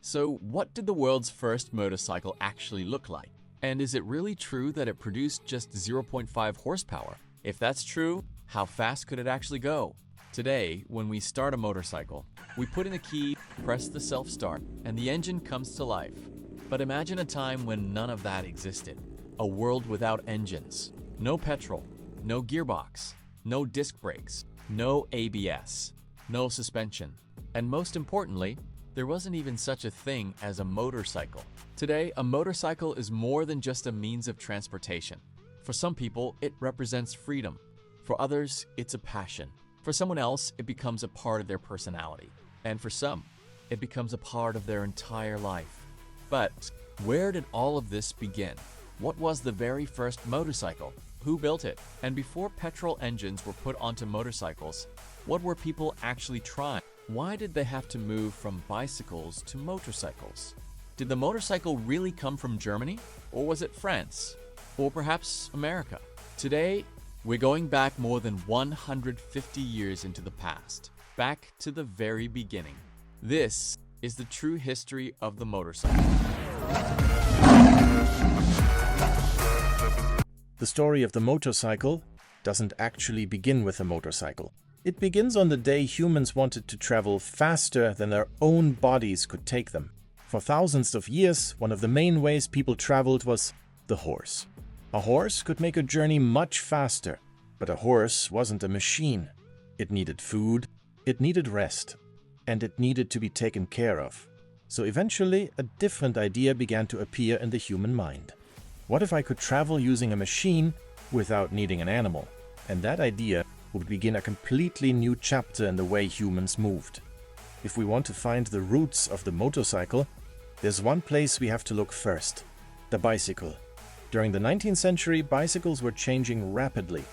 So what did the world's first motorcycle actually look like? And is it really true that it produced just 0.5 horsepower? If that's true, how fast could it actually go? Today, when we start a motorcycle, we put in a key, press the self-start, and the engine comes to life. But imagine a time when none of that existed. A world without engines. No petrol, no gearbox, no disc brakes, no ABS, no suspension. And most importantly, there wasn't even such a thing as a motorcycle. Today, a motorcycle is more than just a means of transportation. For some people, it represents freedom. For others, it's a passion. For someone else, it becomes a part of their personality. And for some, it becomes a part of their entire life. But where did all of this begin? What was the very first motorcycle? Who built it? And before petrol engines were put onto motorcycles, what were people actually trying? Why did they have to move from bicycles to motorcycles? Did the motorcycle really come from Germany? Or was it France? Or perhaps America? Today, we're going back more than 150 years into the past, back to the very beginning. This is the true history of the motorcycle. The story of the motorcycle doesn't actually begin with a motorcycle. It begins on the day humans wanted to travel faster than their own bodies could take them. For thousands of years, one of the main ways people traveled was the horse. A horse could make a journey much faster, but a horse wasn't a machine. It needed food, it needed rest, and it needed to be taken care of. So eventually, a different idea began to appear in the human mind. What if I could travel using a machine without needing an animal? And that idea would begin a completely new chapter in the way humans moved. If we want to find the roots of the motorcycle, there's one place we have to look first: the bicycle. During the 19th century, bicycles were changing rapidly.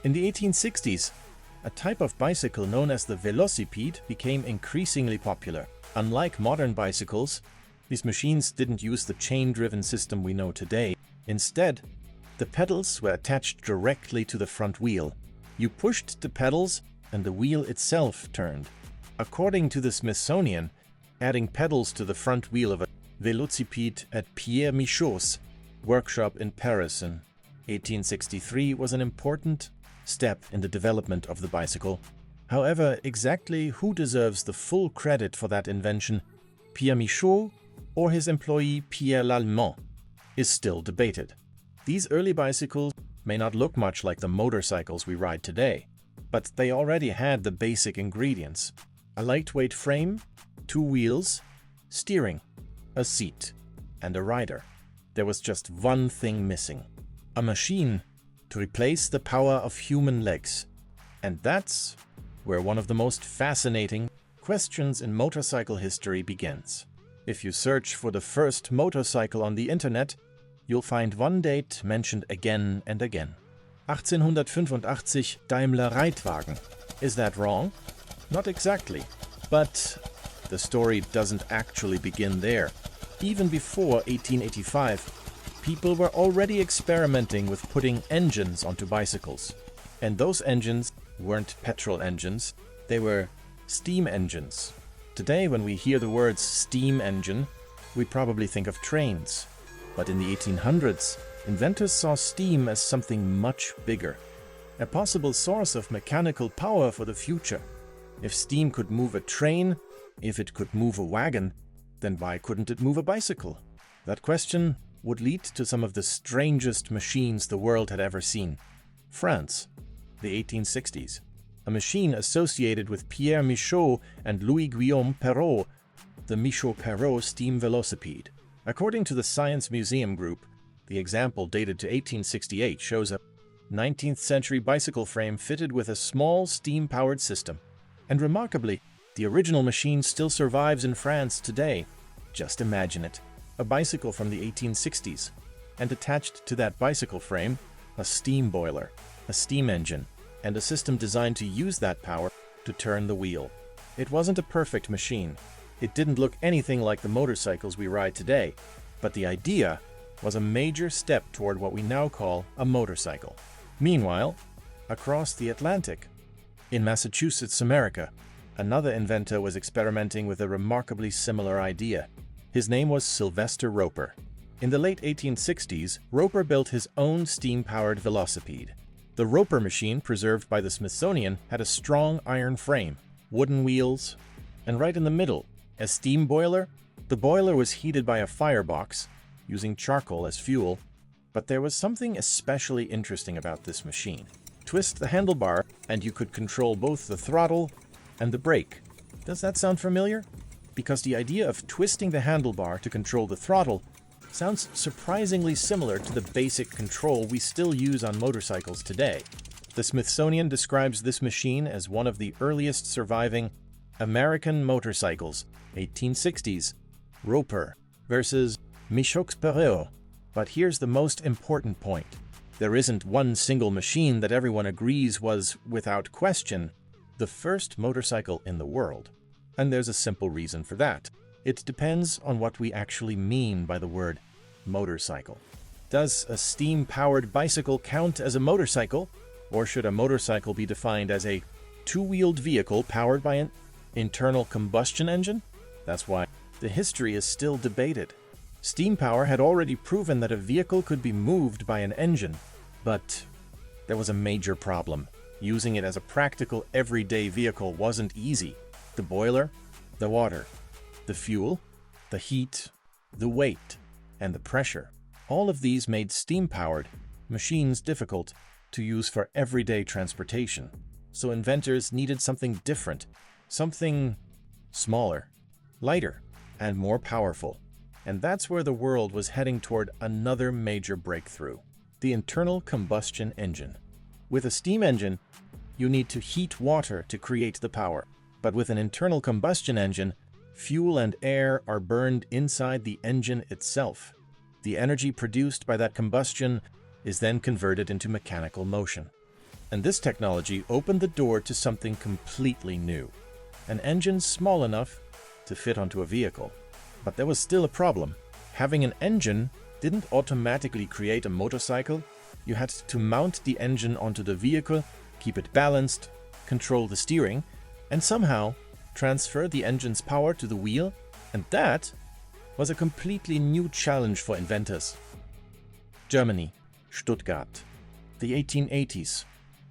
In the 1860s, a type of bicycle known as the velocipede became increasingly popular. Unlike modern bicycles, these machines didn't use the chain-driven system we know today. Instead, the pedals were attached directly to the front wheel. You pushed the pedals and the wheel itself turned. According to the Smithsonian, adding pedals to the front wheel of a velocipede at Pierre Michaux' workshop in Paris in 1863 was an important step in the development of the bicycle. However, exactly who deserves the full credit for that invention, Pierre Michaux or his employee Pierre Lallemand, is still debated. These early bicycles may not look much like the motorcycles we ride today, but they already had the basic ingredients: a lightweight frame, two wheels, steering, a seat, and a rider. There was just one thing missing: a machine to replace the power of human legs. And that's where one of the most fascinating questions in motorcycle history begins. If you search for the first motorcycle on the internet, you'll find one date mentioned again and again: 1885 Daimler Reitwagen. Is that wrong? Not exactly, but the story doesn't actually begin there. Even before 1885, people were already experimenting with putting engines onto bicycles. And those engines weren't petrol engines, they were steam engines. Today, when we hear the words steam engine, we probably think of trains. But in the 1800s, inventors saw steam as something much bigger, a possible source of mechanical power for the future. If steam could move a train, if it could move a wagon, then why couldn't it move a bicycle? That question would lead to some of the strangest machines the world had ever seen. France, the 1860s. A machine associated with Pierre Michaux and Louis-Guillaume Perreaux, the Michaux-Perreaux steam velocipede. According to the Science Museum Group, the example dated to 1868 shows a 19th century bicycle frame fitted with a small steam-powered system. And remarkably, the original machine still survives in France today. Just imagine it, a bicycle from the 1860s, and attached to that bicycle frame, a steam boiler, a steam engine, and a system designed to use that power to turn the wheel. It wasn't a perfect machine. It didn't look anything like the motorcycles we ride today, but the idea was a major step toward what we now call a motorcycle. Meanwhile, across the Atlantic, in Massachusetts, America, another inventor was experimenting with a remarkably similar idea. His name was Sylvester Roper. In the late 1860s, Roper built his own steam-powered velocipede. The Roper machine, preserved by the Smithsonian, had a strong iron frame, wooden wheels, and right in the middle, a steam boiler. The boiler was heated by a firebox, using charcoal as fuel, but there was something especially interesting about this machine. Twist the handlebar, and you could control both the throttle and the brake. Does that sound familiar? Because the idea of twisting the handlebar to control the throttle sounds surprisingly similar to the basic control we still use on motorcycles today. The Smithsonian describes this machine as one of the earliest surviving American motorcycles, 1860s, Roper versus Michaux Perreaux. But here's the most important point. There isn't one single machine that everyone agrees was, without question, the first motorcycle in the world. And there's a simple reason for that. It depends on what we actually mean by the word motorcycle. Does a steam-powered bicycle count as a motorcycle? Or should a motorcycle be defined as a two-wheeled vehicle powered by an internal combustion engine? That's why the history is still debated. Steam power had already proven that a vehicle could be moved by an engine, but there was a major problem. Using it as a practical everyday vehicle wasn't easy. The boiler, the water, the fuel, the heat, the weight, and the pressure. All of these made steam-powered machines difficult to use for everyday transportation. So inventors needed something different, something smaller, lighter, and more powerful. And that's where the world was heading toward another major breakthrough: the internal combustion engine. With a steam engine, you need to heat water to create the power. But with an internal combustion engine, fuel and air are burned inside the engine itself. The energy produced by that combustion is then converted into mechanical motion. And this technology opened the door to something completely new: an engine small enough to fit onto a vehicle. But there was still a problem. Having an engine didn't automatically create a motorcycle. You had to mount the engine onto the vehicle, keep it balanced, control the steering, and somehow transfer the engine's power to the wheel. And that was a completely new challenge for inventors. Germany, Stuttgart, the 1880s,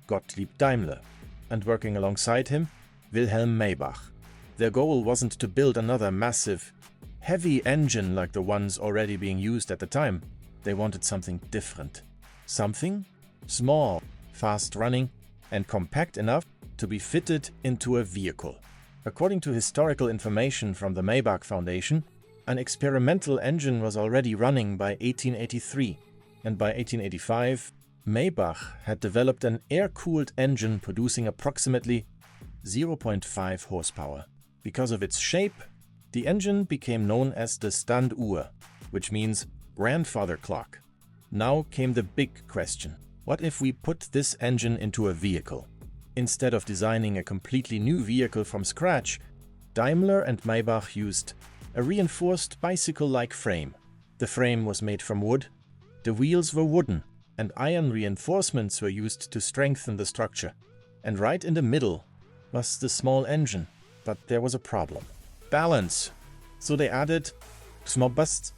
Gottlieb Daimler, and working alongside him, Wilhelm Maybach. Their goal wasn't to build another massive, heavy engine like the ones already being used at the time. They wanted something different. Something small, fast-running, and compact enough to be fitted into a vehicle. According to historical information from the Maybach Foundation, an experimental engine was already running by 1883, and by 1885, Maybach had developed an air-cooled engine producing approximately 0.5 horsepower. Because of its shape, the engine became known as the Standuhr, which means grandfather clock. Now came the big question: what if we put this engine into a vehicle? Instead of designing a completely new vehicle from scratch, Daimler and Maybach used a reinforced bicycle-like frame. The frame was made from wood, the wheels were wooden, and iron reinforcements were used to strengthen the structure. And right in the middle was the small engine. But there was a problem: balance. So they added knobbast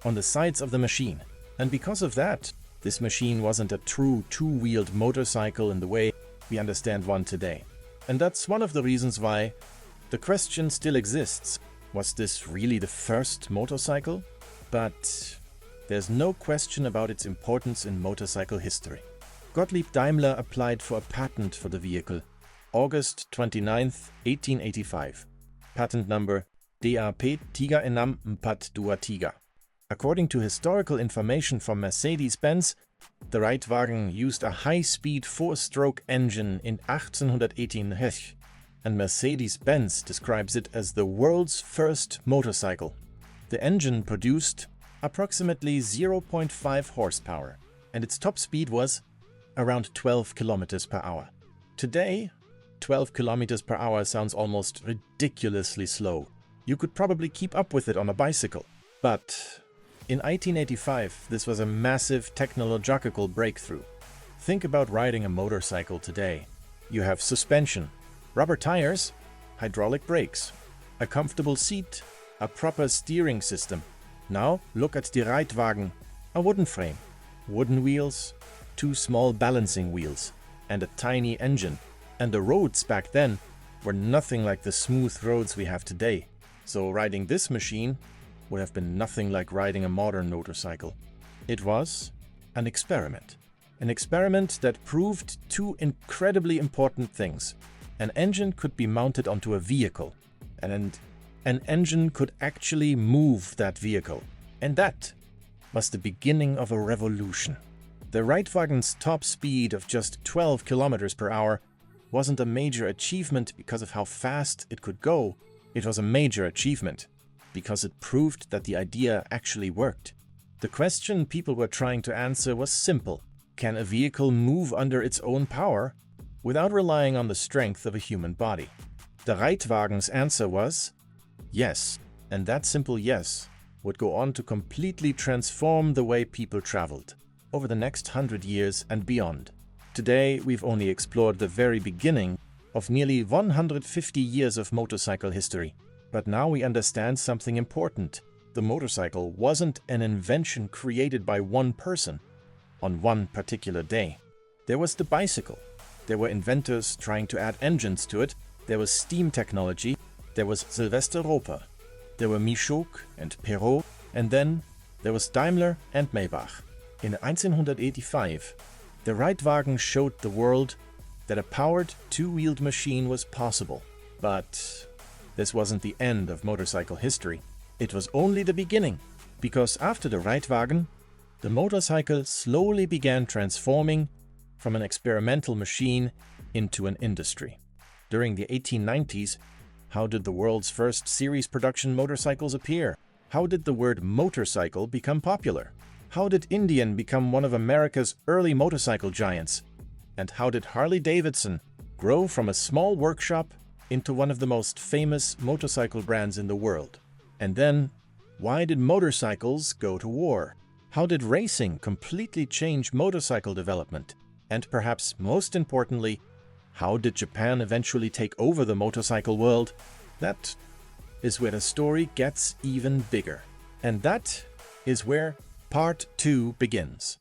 on the sides of the machine. And because of that, this machine wasn't a true two-wheeled motorcycle in the way we understand one today. And that's one of the reasons why the question still exists: was this really the first motorcycle? But there's no question about its importance in motorcycle history. Gottlieb Daimler applied for a patent for the vehicle, August 29th, 1885. Patent number DAP Tiga Enam Mpat Dua Tiga. According to historical information from Mercedes-Benz, the Reitwagen used a high-speed four-stroke engine in 1818, and Mercedes-Benz describes it as the world's first motorcycle. The engine produced approximately 0.5 horsepower, and its top speed was around 12 kilometers per hour. Today, 12 kilometers per hour sounds almost ridiculously slow. You could probably keep up with it on a bicycle. But in 1885, this was a massive technological breakthrough. Think about riding a motorcycle today. You have suspension, rubber tires, hydraulic brakes, a comfortable seat, a proper steering system. Now look at the Reitwagen, a wooden frame, wooden wheels, 2 small balancing wheels, and a tiny engine. And the roads back then were nothing like the smooth roads we have today. So riding this machine would have been nothing like riding a modern motorcycle. It was an experiment. An experiment that proved 2 incredibly important things. An engine could be mounted onto a vehicle, and an engine could actually move that vehicle. And that was the beginning of a revolution. The Reitwagen's top speed of just 12 kilometers per hour wasn't a major achievement because of how fast it could go. It was a major achievement because it proved that the idea actually worked. The question people were trying to answer was simple. Can a vehicle move under its own power without relying on the strength of a human body? The Reitwagen's answer was yes, and that simple yes would go on to completely transform the way people traveled over the next 100 years and beyond. Today, we've only explored the very beginning of nearly 150 years of motorcycle history. But now we understand something important. The motorcycle wasn't an invention created by one person on one particular day. There was the bicycle. There were inventors trying to add engines to it. There was steam technology. There was Sylvester Roper. There were Michaux and Perreaux. And then there was Daimler and Maybach. In 1985, the Reitwagen showed the world that a powered 2-wheeled machine was possible. But this wasn't the end of motorcycle history. It was only the beginning, because after the Reitwagen, the motorcycle slowly began transforming from an experimental machine into an industry. During the 1890s, how did the world's first series production motorcycles appear? How did the word motorcycle become popular? How did Indian become one of America's early motorcycle giants? And how did Harley-Davidson grow from a small workshop into one of the most famous motorcycle brands in the world? And then, why did motorcycles go to war? How did racing completely change motorcycle development? And perhaps most importantly, how did Japan eventually take over the motorcycle world? That is where the story gets even bigger. And that is where Part 2 begins.